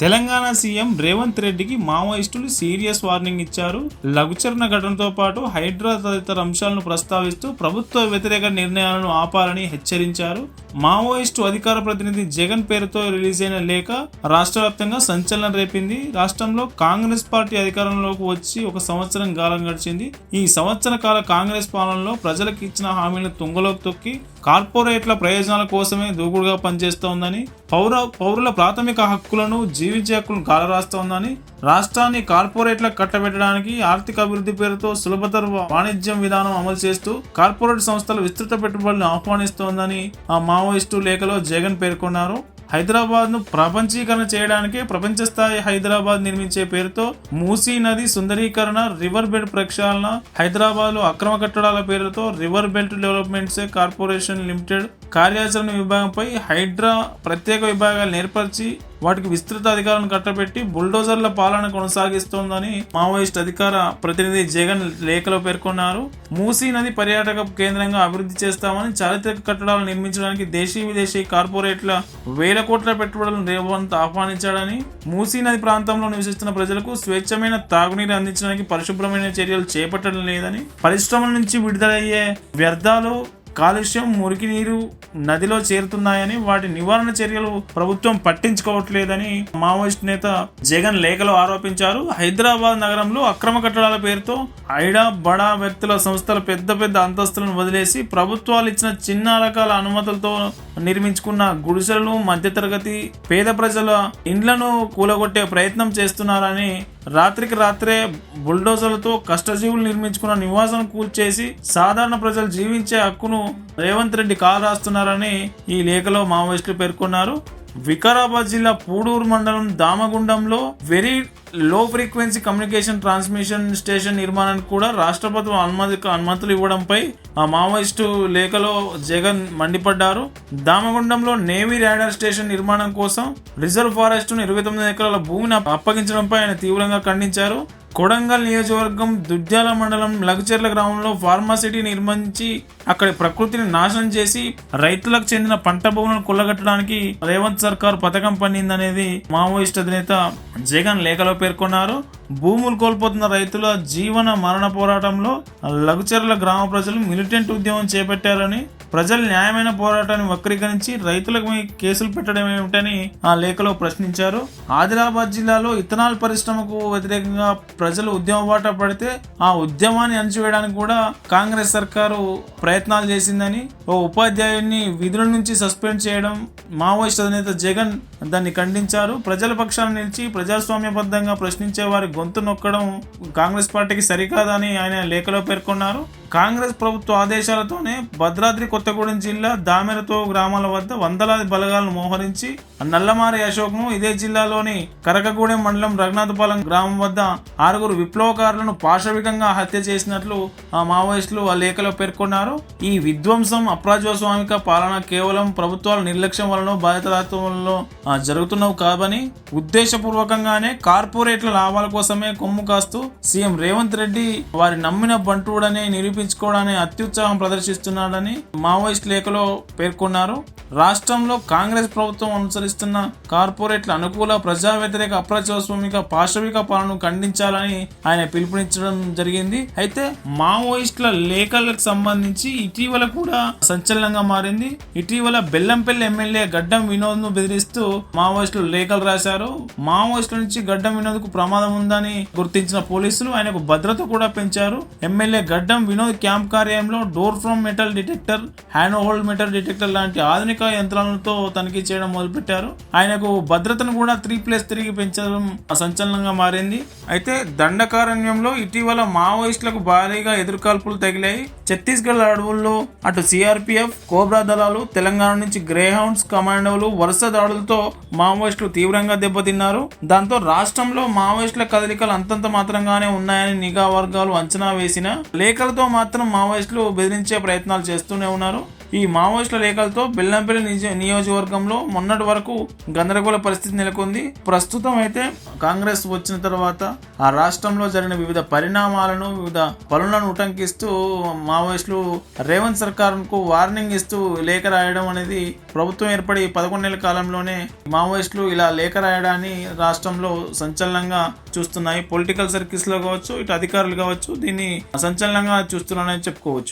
Telangana CM Revanth రెడ్డికి మావోయిస్టులు serious warning ఇచ్చారు. లఘుచరణ ఘటనతో పాటు హైడ్రా తదితర అంశాలను ప్రస్తావిస్తూ ప్రభుత్వ వ్యతిరేక నిర్ణయాలను ఆపాలని హెచ్చరించారు. మావోయిస్టు అధికార ప్రతినిధి జగన్ పేరుతో రిలీజ్ అయిన లేఖ రాష్ట్ర వ్యాప్తంగా సంచలనం రేపింది. రాష్ట్రంలో కాంగ్రెస్ పార్టీ అధికారంలోకి వచ్చి ఒక సంవత్సరం కాలం గడిచింది. ఈ సంవత్సర కాల కాంగ్రెస్ పాలనలో ప్రజలకు ఇచ్చిన హామీలను తుంగలోకి తొక్కి కార్పొరేట్ల ప్రయోజనాల కోసమే దూకుడుగా పనిచేస్తోందని, పౌరుల ప్రాథమిక హక్కులను, జీవించే హక్కులను కాలరాస్తోందని, రాష్ట్రాన్ని కార్పొరేట్లకు కట్టబెట్టడానికి ఆర్థిక అభివృద్ధి పేరుతో సులభతర వాణిజ్యం విధానం అమలు చేస్తూ కార్పొరేట్ సంస్థల విస్తృత పెట్టుబడులను ఆహ్వానిస్తోందని ఆ మావోయిస్టు లేఖలో జగన్ పేర్కొన్నారు. హైదరాబాద్ ను ప్రపంచీకరణ చేయడానికి ప్రపంచ స్థాయి హైదరాబాద్ నిర్మించే పేరుతో మూసీ నది సుందరీకరణ, రివర్ బెల్ట్ ప్రక్షాళన, హైదరాబాద్ లో అక్రమ కట్టడాల పేరుతో river belt developments corporation limited కార్యాచరణ విభాగంపై హైడ్రా ప్రత్యేక విభాగాలు ఏర్పరిచి వాటికి విస్తృత అధికారాలను కట్టబెట్టి బుల్డోజర్ల పాలన కొనసాగిస్తోందని మావోయిస్ట్ అధికార ప్రతినిధి జగన్ లేఖలో పేర్కొన్నారు. మూసీ నది పర్యాటక కేంద్రంగా అభివృద్ధి చేస్తామని, చారిత్రక కట్టడాలు నిర్మించడానికి దేశీ విదేశీ కార్పొరేట్ల వేల కోట్ల పెట్టుబడులను రేవంత్ ఆహ్వానించాడని, మూసీ నది ప్రాంతంలో నివసిస్తున్న ప్రజలకు స్వేచ్ఛమైన తాగునీరు అందించడానికి పరిశుభ్రమైన చర్యలు చేపట్టడం లేదని, పరిశ్రమల నుంచి విడుదలయ్యే వ్యర్థాలు, కాలుష్యం, మురికి నీరు నదిలో చేరుతున్నాయని, వాటి నివారణ చర్యలు ప్రభుత్వం పట్టించుకోవట్లేదని మావోయిస్ట్ నేత జగన్ లేఖలో ఆరోపించారు. హైదరాబాద్ నగరంలో అక్రమ కట్టడాల పేరుతో ఐడా బడా వ్యక్తుల సంస్థల పెద్ద పెద్ద అంతస్తులను వదిలేసి ప్రభుత్వాలు ఇచ్చిన చిన్న రకాల అనుమతులతో నిర్మించుకున్న గుడిసెలను, మధ్యతరగతి పేద ప్రజల ఇండ్లను కూలగొట్టే ప్రయత్నం చేస్తున్నారని, రాత్రికి రాత్రే బుల్డోజర్లతో కష్టజీవులు నిర్మించుకున్న నివాసం కూల్చేసి సాధారణ ప్రజలు జీవించే హక్కును రేవంత్ రెడ్డి కాలరాస్తున్నారని ఈ లేఖలో మావోయిస్టులు పేర్కొన్నారు. వికారాబాద్ జిల్లా పూడూరు మండలం దామగుండంలో very low frequency communication transmission station నిర్మాణానికి కూడా రాష్ట్ర ప్రభుత్వం అనుమతులు ఇవ్వడంపై ఆ మావోయిస్టు లేఖలో జగన్ మండిపడ్డారు. దామగుండంలో నేవీ రాడార్ స్టేషన్ నిర్మాణం కోసం రిజర్వ్ ఫారెస్ట్ 29 ఎకరాల భూమిని అప్పగించడంపై ఆయన తీవ్రంగా ఖండించారు. కొడంగల్ నియోజకవర్గం దుద్యాల మండలం లఘుచెర్ల గ్రామంలో ఫార్మాసిటీ నిర్మించి అక్కడి ప్రకృతిని నాశనం చేసి రైతులకు చెందిన పంట భూములను కొల్లగట్టడానికి రేవంత్ సర్కార్ పథకం పన్నిందనేది మావోయిస్ట్ అధినేత జగన్ లేఖలో పేర్కొన్నారు. భూములు కోల్పోతున్న రైతుల జీవన మరణ పోరాటంలో లఘుచెర్ల గ్రామ ప్రజలు మిలిటెంట్ ఉద్యమం చేపట్టారని, ప్రజలు న్యాయమైన పోరాటాన్ని వక్రీకరించి రైతులకు కేసులు పెట్టడం ఏమిటని ఆ లేఖలో ప్రశ్నించారు. ఆదిలాబాద్ జిల్లాలో ఇథనాల్ పరిశ్రమకు వ్యతిరేకంగా ప్రజలు ఉద్యమ బాట పడితే ఆ ఉద్యమాన్ని అణచివేయడానికి కూడా కాంగ్రెస్ సర్కారు ప్రయత్నాలు చేసిందని, ఓ ఉపాధ్యాయుడిని విధుల నుంచి సస్పెండ్ చేయడం మావోయిస్ట్ అధినేత జగన్ దాన్ని ఖండించారు. ప్రజల పక్షాన నిలిచి ప్రజాస్వామ్యబద్ధంగా ప్రశ్నించే వారి గొంతు నొక్కడం కాంగ్రెస్ పార్టీకి సరికాదని ఆయన లేఖలో పేర్కొన్నారు. కాంగ్రెస్ ప్రభుత్వ ఆదేశాలతోనే భద్రాద్రి కొత్తగూడెం జిల్లా దామెరతో గ్రామాల వద్ద వందలాది బలగాలను మోహరించి నల్లమారి అశోక్ను, ఇదే జిల్లాలోని కరకగూడెం మండలం రఘునాథపాలెం గ్రామం వద్ద 6 విప్లవకారులను పాశవికంగా హత్య చేసినట్లు ఆ మావోయిస్టులు ఆ లేఖలో పేర్కొన్నారు. ఈ విధ్వంసం, అప్రజాస్వామిక పాలన కేవలం ప్రభుత్వాల నిర్లక్ష్యం వలన, బాధ్యతారాహిత్యం వలన జరుగుతున్నవి కాదని, ఉద్దేశపూర్వకంగానే కార్పొరేట్ల లాభాల కోసమే కొమ్ము కాస్తూ సీఎం రేవంత్ రెడ్డి వారి నమ్మిన బంటుడనే నిరూపించుకోవడానికి అత్యుత్సాహం ప్రదర్శిస్తున్నాడని మావోయిస్ట్ లేఖలో పేర్కొన్నారు. రాష్ట్రంలో కాంగ్రెస్ ప్రభుత్వం అనుసరిస్తున్న కార్పొరేట్ల అనుకూల, ప్రజా వ్యతిరేక, అప్రజాస్వామిక, పాశవిక పాలనను ఖండించాలని ఆయన పిలుపునిచ్చడం జరిగింది. అయితే మావోయిస్టుల లేఖలకు సంబంధించి ఇటీవల కూడా సంచలనంగా మారింది. ఇటీవల బెల్లంపల్లి ఎమ్మెల్యే గడ్డం వినోద్ ను బెదిరిస్తూ మావోయిస్టులు లేఖలు రాశారు. మావోయిస్టుల నుంచి గడ్డం వినోద్ కు ప్రమాదం ఉందని గుర్తించిన పోలీసులు ఆయనకు భద్రత కూడా పెంచారు. ఎమ్మెల్యే గడ్డం వినోద్ క్యాంప్ కార్యాలయంలో door from metal detector, hand hold metal detector లాంటి ఆధునిక యంత్రాలతో తనిఖీ చేయడం మొదలుపెట్టారు. ఆయనకు భద్రతను కూడా 3+3 పెంచడం సంచలనంగా మారింది. అయితే దండకారణ్యంలో ఇటీవల మావోయిస్టులకు భారీగా ఎదురుకాల్పులు తగిలాయి. ఛత్తీస్గఢ్ అడవుల్లో అటు సిఆర్పిఎఫ్, కోబ్రా దళాలు, తెలంగాణ నుంచి గ్రేహౌండ్స్ కమాండోలు వరుస దాడులతో మావోయిస్టులు తీవ్రంగా దెబ్బతిన్నారు. దాంతో రాష్ట్రంలో మావోయిస్టుల కదలికలు అంతంత మాత్రంగానే ఉన్నాయని నిఘా వర్గాలు అంచనా వేసిన లేఖలతో మాత్రం మావోయిస్టులు బెదిరించే ప్రయత్నాలు చేస్తూనే ఉన్నారు. ఈ మావోయిస్టుల లేఖలతో బెల్లంపల్లి నియోజకవర్గంలో మొన్నటి వరకు గందరగోళ పరిస్థితి నెలకొంది. ప్రస్తుతం అయితే కాంగ్రెస్ వచ్చిన తర్వాత ఆ రాష్ట్రంలో జరిగిన వివిధ పరిణామాలను, వివిధ పనులను ఉటంకిస్తూ మావోయిస్టులు రేవంత్ సర్కార్కు వార్నింగ్ ఇస్తూ లేఖ రాయడం అనేది ప్రభుత్వం ఏర్పడి 11 నెలల కాలంలోనే మావోయిస్టులు ఇలా లేఖ రాయడాన్ని రాష్ట్రంలో సంచలనంగా చూస్తున్నాయి. పొలిటికల్ సర్కిల్స్ లో కావచ్చు, ఇటు అధికారులు కావచ్చు, దీన్ని సంచలనంగా చూస్తున్నారని చెప్పుకోవచ్చు.